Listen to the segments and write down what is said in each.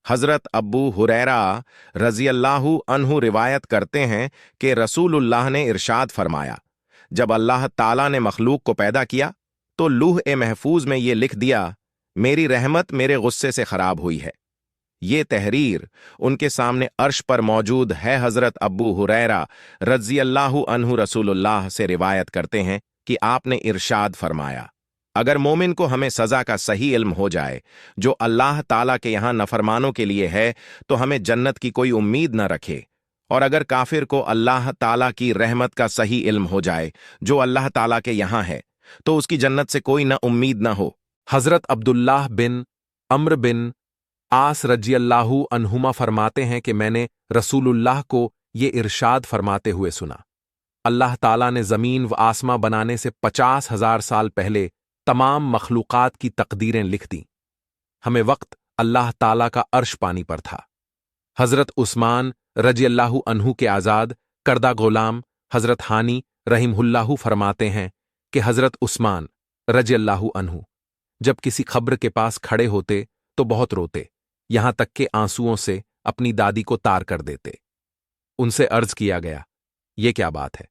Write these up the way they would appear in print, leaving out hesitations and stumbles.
हज़रत अब्बू हुरैरा रज़ी अल्लाहु अन्हु रिवायत करते हैं कि रसूलुल्लाह ने इरशाद फरमाया, जब अल्लाह ताला ने मखलूक को पैदा किया तो लूह महफूज में ये लिख दिया, मेरी रहमत मेरे गुस्से से खराब हुई है। ये तहरीर उनके सामने अर्श पर मौजूद है। हज़रत अब्बू हुरैरा रज़ी अल्लाहु अन्हु रसूलुल्लाह से रिवायत करते हैं कि आपने इरशाद फरमाया, अगर मोमिन को हमें सज़ा का सही इल्म हो जाए जो अल्लाह ताला के यहाँ नफरमानों के लिए है तो हमें जन्नत की कोई उम्मीद न रखे, और अगर काफिर को अल्लाह ताला की रहमत का सही इल्म हो जाए जो अल्लाह ताला के यहाँ है तो उसकी जन्नत से कोई न उम्मीद न हो। हज़रत अब्दुल्लाह बिन अम्र बिन आस रजी अल्लाहु अन्हुमा फरमाते हैं कि मैंने रसूलुल्लाह को ये इरशाद फरमाते हुए सुना, अल्लाह ताला ने ज़मीन व आसमां बनाने से 50,000 साल पहले तमाम मखलूक़ात की तकदीरें लिख दी। हमें वक्त अल्लाह ताला का अर्श पानी पर था। हज़रत उस्मान रजी अल्लाहु अन्हु के आज़ाद करदा गुलाम हज़रत हानी रहीमहुल्लाहु फरमाते हैं कि हज़रत उस्मान रजी अल्लाहु अन्हु जब किसी खब्र के पास खड़े होते तो बहुत रोते, यहां तक कि आंसुओं से अपनी दादी को तार कर देते। उनसे अर्ज किया गया, ये क्या बात है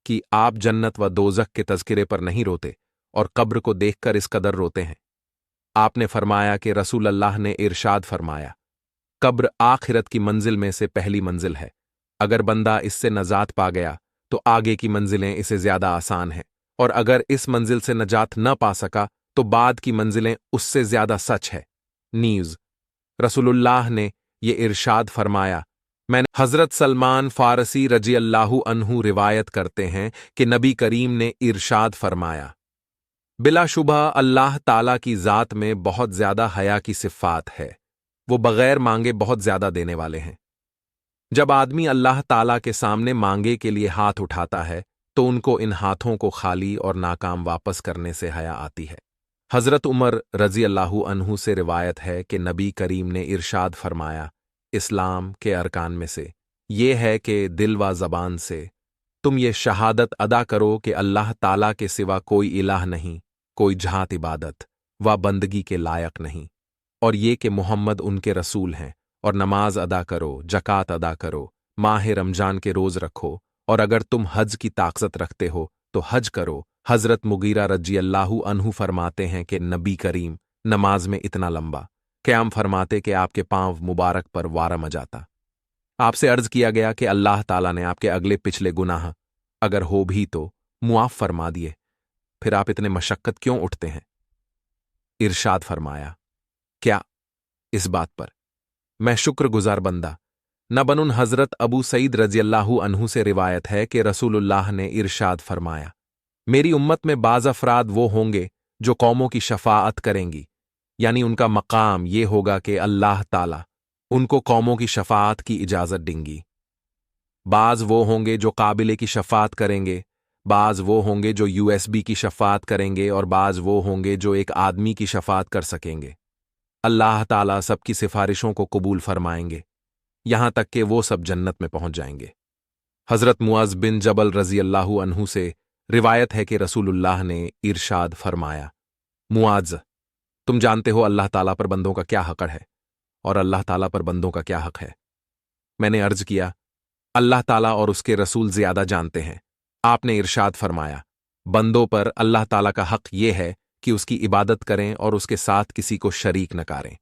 कि आप जन्नत व दोज़ख के तज़किरे पर नहीं रोते और कब्र को देखकर इस कदर रोते हैं? आपने फरमाया कि रसूल अल्लाह ने इरशाद फरमाया, कब्र आखिरत की मंजिल में से पहली मंजिल है। अगर बंदा इससे नजात पा गया तो आगे की मंजिलें इसे ज्यादा आसान हैं, और अगर इस मंजिल से नजात न पा सका तो बाद की मंजिलें उससे ज्यादा सच है। न्यूज़ रसूलुल्लाह ने ये इरशाद फरमाया। मैंने हज़रत सलमान फारसी रजी अल्लाहु अन्हु रिवायत करते हैं कि नबी करीम ने इरशाद फरमाया, बिलाशुबह अल्लाह ताला की ज़ात में बहुत ज्यादा हया की सिफ़ात है, वो बगैर मांगे बहुत ज्यादा देने वाले हैं। जब आदमी अल्लाह ताला के सामने मांगे के लिए हाथ उठाता है तो उनको इन हाथों को खाली और नाकाम वापस करने से हया आती है। हज़रत उमर रज़ी अल्लाहु अन्हु से रिवायत है कि नबी करीम ने इरशाद फरमाया, इस्लाम के अरकान में से ये है कि दिल व ज़बान से तुम ये शहादत अदा करो कि अल्लाह ताला के सिवा कोई इलाह नहीं, कोई जहात इबादत व बंदगी के लायक नहीं, और ये कि मुहम्मद उनके रसूल हैं, और नमाज अदा करो, जकात अदा करो, माह रमजान के रोज़ रखो, और अगर तुम हज की ताकत रखते हो तो हज करो। हज़रत मुगीरा रजी अल्लाहु अन्हु फरमाते हैं कि नबी करीम नमाज में इतना लंबा क़याम फरमाते कि आपके पांव मुबारक पर वारा मचाता। आपसे अर्ज किया गया कि अल्लाह ताला ने आपके अगले पिछले गुनाह अगर हो भी तो मुआफ़ फरमा दिए, फिर आप इतने मशक्क़त क्यों उठते हैं? इरशाद फरमाया, क्या इस बात पर मैं शुक्रगुजार बंदा न बनूं? हज़रत अबू सईद रज़ी अल्लाहु अन्हु से रिवायत है कि रसूलुल्लाह ने इरशाद फरमाया, मेरी उम्मत में बाज़ अफ़राद वो होंगे जो कौमों की शफ़ाअत करेंगी, यानी उनका मकाम ये होगा कि अल्लाह ताला उनको कौमों की शफ़ाअत की इजाज़त देंगी। बाज़ वो होंगे जो काबिले की शफ़ाअत करेंगे, बाज़ वो होंगे जो USB की शफ़ाअत करेंगे, और बाज़ वो होंगे जो एक आदमी की शफ़ाअत कर सकेंगे। अल्लाह ताला सबकी सिफारिशों को कबूल फरमाएंगे, यहां तक कि वो सब जन्नत में पहुंच जाएंगे। हज़रत मुआज़ बिन जबल रज़ी अल्लाहु अन्हु से रिवायत है कि रसूलुल्लाह ने इरशाद फरमाया, मुआज़, तुम जानते हो अल्लाह ताला पर बंदों का क्या हक़ है और अल्लाह ताला पर बंदों का क्या हक़ है? मैंने अर्ज किया, अल्लाह ताला और उसके रसूल ज्यादा जानते हैं। आपने इरशाद फरमाया, बंदों पर अल्लाह ताला का हक़ ये है कि उसकी इबादत करें और उसके साथ किसी को शरीक न करें,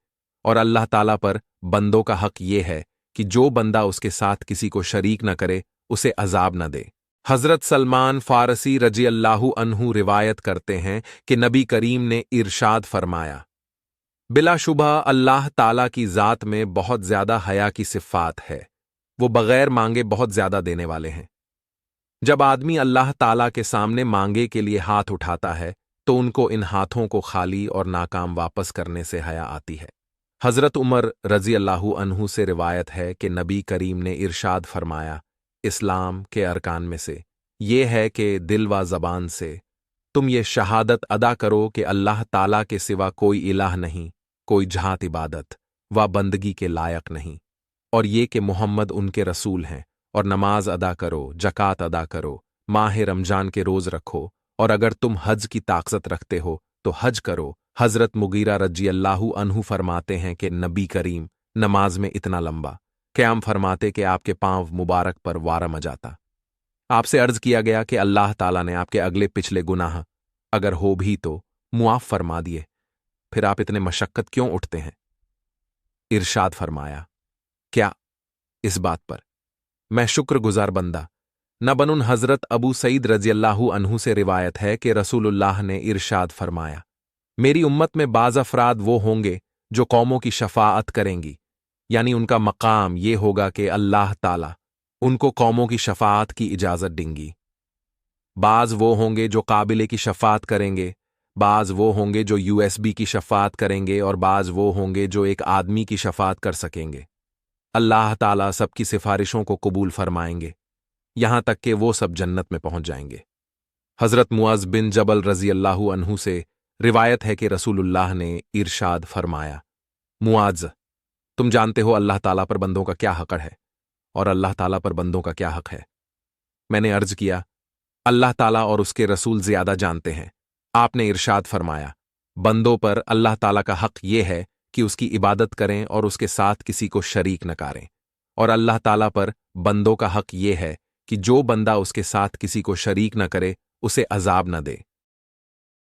और अल्लाह ताला पर बंदों का हक़ ये है कि जो बंदा उसके साथ किसी को शरीक न करे उसे अजाब न दे। हज़रत सलमान फारसी रजी अल्लाहु अन्हु रिवायत करते हैं कि नबी करीम ने इरशाद फरमाया, बिलाशुबह अल्लाह ताला की ज़ात में बहुत ज्यादा हया की सिफ़ात है, वो बगैर मांगे बहुत ज्यादा देने वाले हैं। जब आदमी अल्लाह ताला के सामने मांगे के लिए हाथ उठाता है तो उनको इन हाथों को खाली और नाकाम वापस करने से हया आती है। हज़रत उमर रज़ी अल्लाहु अन्हु से रिवायत है कि नबी करीम ने इरशाद फरमाया, इस्लाम के अरकान में से ये है कि दिल व ज़बान से तुम ये शहादत अदा करो कि अल्लाह ताला के सिवा कोई इलाह नहीं, कोई जहात इबादत व बंदगी के लायक नहीं, और ये कि मुहम्मद उनके रसूल हैं, और नमाज अदा करो, जकात अदा करो, माह रमजान के रोज़ रखो, और अगर तुम हज की ताकत रखते हो तो हज करो। हज़रत मुगीरा रजी अल्लाहु अन्हु फरमाते हैं कि नबी करीम नमाज में इतना लंबा क़याम फरमाते कि आपके पांव मुबारक पर वारम आ जाता। आपसे अर्ज किया गया कि अल्लाह ताला ने आपके अगले पिछले गुनाह अगर हो भी तो मुआफ फरमा दिए, फिर आप इतने मशक्कत क्यों उठते हैं? इरशाद फरमाया, क्या इस बात पर मैं शुक्रगुजार बंदा न बनूं? हजरत अबू सईद रज़ियल्लाहु अन्हु से रिवायत है कि रसूलुल्लाह ने इरशाद फरमाया, मेरी उम्मत में बाज़ अफराद वो होंगे जो कौमों की शफाअत करेंगी, यानी उनका मकाम ये होगा कि अल्लाह ताला उनको कौमों की शफाअत की इजाज़त देंगी। बाज़ वो होंगे जो काबिले की शफाअत करेंगे, बाज़ वो होंगे जो यूएसबी की शफाअत करेंगे, और बाज़ वो होंगे जो एक आदमी की शफाअत कर सकेंगे। अल्लाह ताला सबकी सिफारिशों को कबूल फरमाएंगे, यहां तक कि वो सब जन्नत में पहुंच जाएंगे। हजरत मुआज़ बिन जबल रज़ियल्लाहु अन्हु से रिवायत है कि रसूलुल्लाह ने इरशाद फरमाया, मुआज़, तुम जानते हो अल्लाह ताला पर बंदों का क्या हक है और अल्लाह ताला पर बंदों का क्या हक है? मैंने अर्ज किया, अल्लाह ताला और उसके रसूल ज्यादा जानते हैं। आपने इरशाद फरमाया, बंदों पर अल्लाह ताला का हक ये है कि उसकी इबादत करें और उसके साथ किसी को शरीक न करें, और अल्लाह ताला पर बंदों का हक ये है कि जो बंदा उसके साथ किसी को शरीक न करे उसे अजाब न दे।